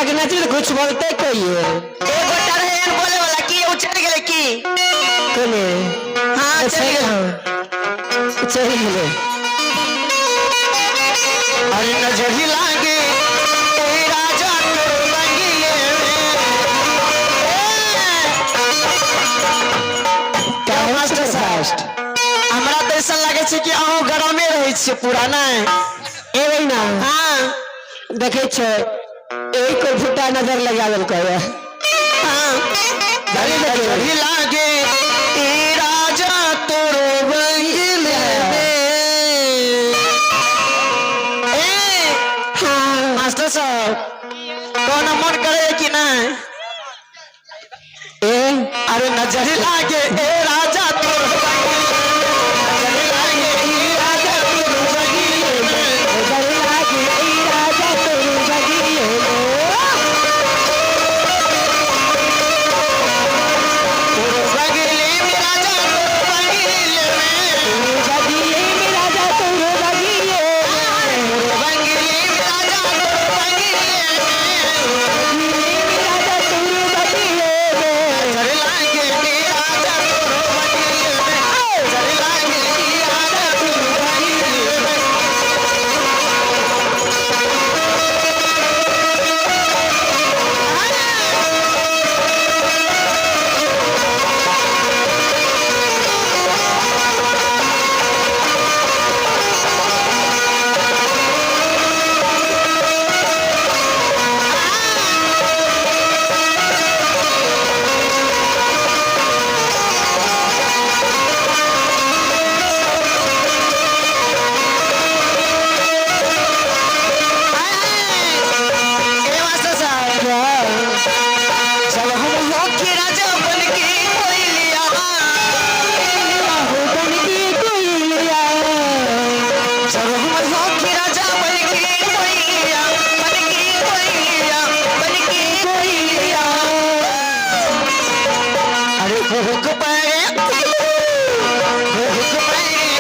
के नाची तो कुछ बोलते कहिए एक गोटा रहे एन बोले वाला की उ चल गेले की कोने हां चल गेले अरे नजर लागे ए राजा तोर बंगिए क्या मास्टर फास्ट हमरा तो ऐसा लागे छै कि अहो घर में रहे छी पुराना ए वही ना हां देखे छ एक को फुटा नजर लगावल कहे हां नजर लागे ए राजा तोर बंगिए मास्टर साहब कौन मन करे कि ना ए अरे नजर लागे ए राजा तोर नजर लागे ए राजा तोर बगिए नजर लागे ए राजा तोर बगिए तोर बगिए में राजा तोर बगिए में बगिए में राजा तोर बगिए तोर बगिए में राजा तोर बगिए में राजा तोर बगिए नजर लागे ए राजा तोर बगिए नजर लागे ए राजा तोर बगिए ए मास्टर साहब जब हम हो के राजा बन के कोयलिया हो बन के कोयलिया जब हम हो के राजा बन के कोयलिया बन के कोयलिया बन के कोयलिया अरे भूख पाए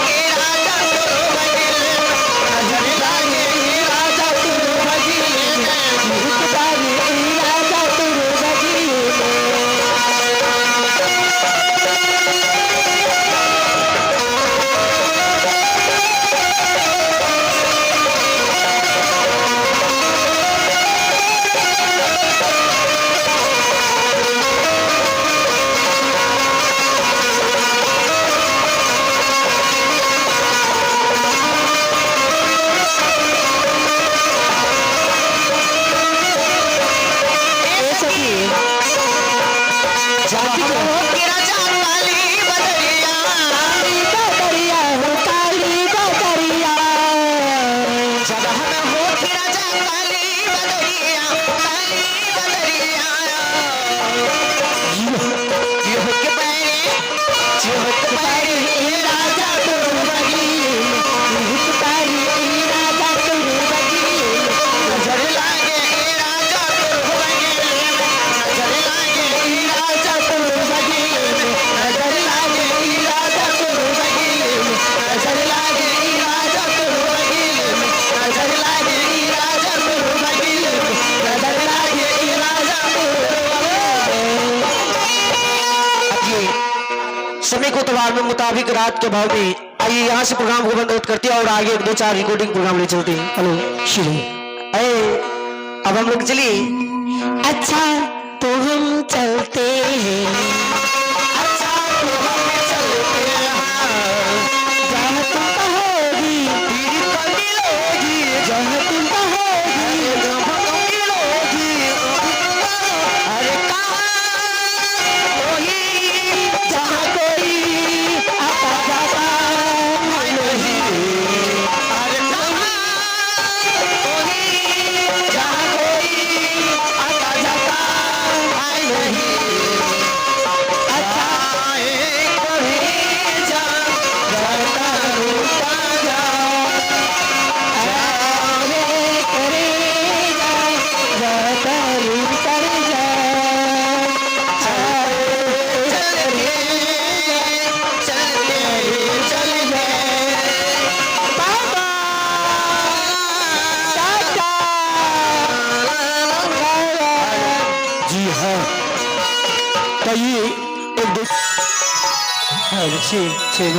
के राजा तोर बगिले नजर लागे के राजा तोर बगिले बारी ए राजा तोर बगिए ए सखी जब हम हो के राजा काली बदरिया काली बदरिया हो काली बदरिया जब हम हो के राजा काली बदरिया जीव के पैरे ए राजा तोर बगिए बारी ए राजा तोर बगिए नजर लागे ए राजा तोर बगिए नजर लागे ए राजा तोर बगिए नजर लागे ए राजा तोर बगिए नजर लागे ए राजा तोर बगिए नजर लागे ए राजा तोर बगिए नजर लागे ए राजा तोर बगिए समय को तवार में मुताबिक रात के भाव में आइए यहाँ से प्रोग्राम को बंद करते हैं और आगे एक दो चार रिकॉर्डिंग प्रोग्राम ले चलते हैं। हेलो शुरू अब हम लोग चलिए अच्छा तो हम चलते हैं अच्छा तो हम चलते हैं जहाँ तुम कहोगी पीर को मिलोगी जहाँ तुम कहोगी अरे कहाँ वही जहाँ कोई आता जाता नहीं अरे कहाँ वही जहाँ कोई आता जाता है नहीं ছিল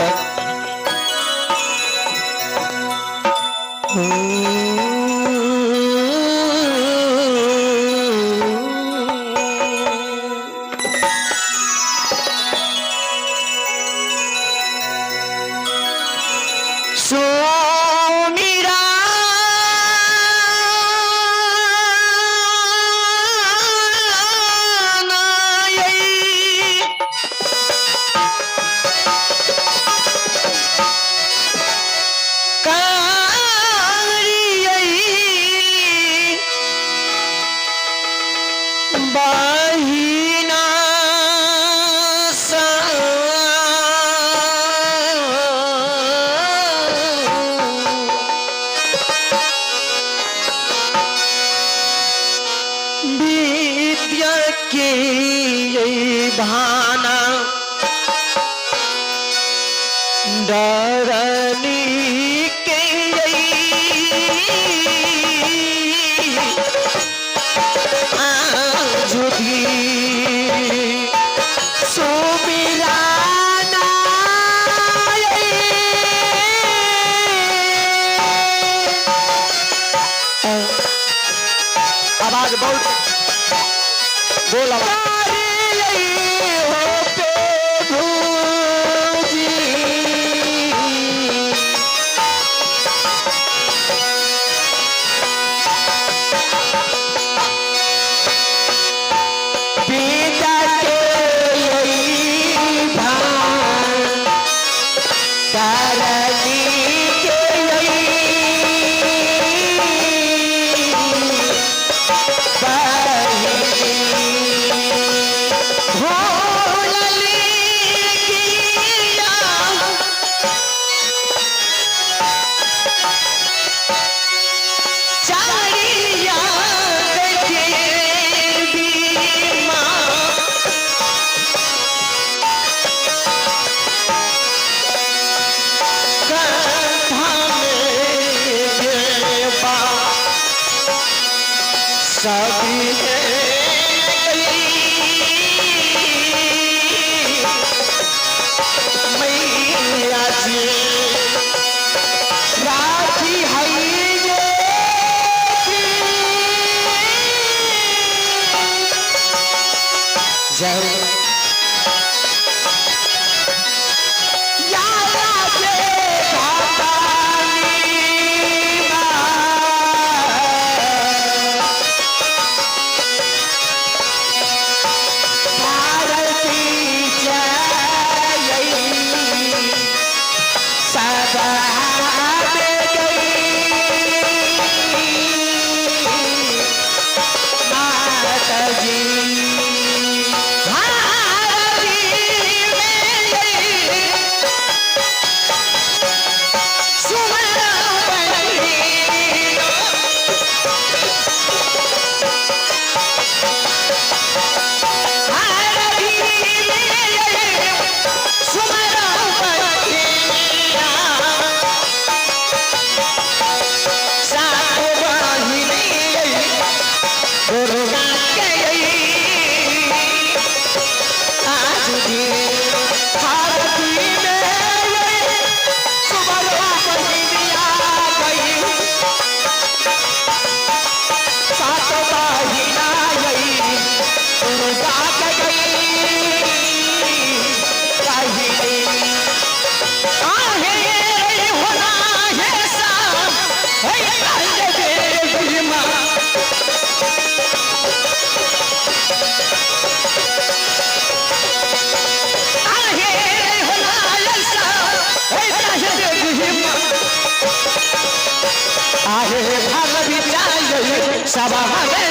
भाना डरनी के आज भी सुमिराना आवाज बहुत बोल सभी मैया जी राजी है जय सभा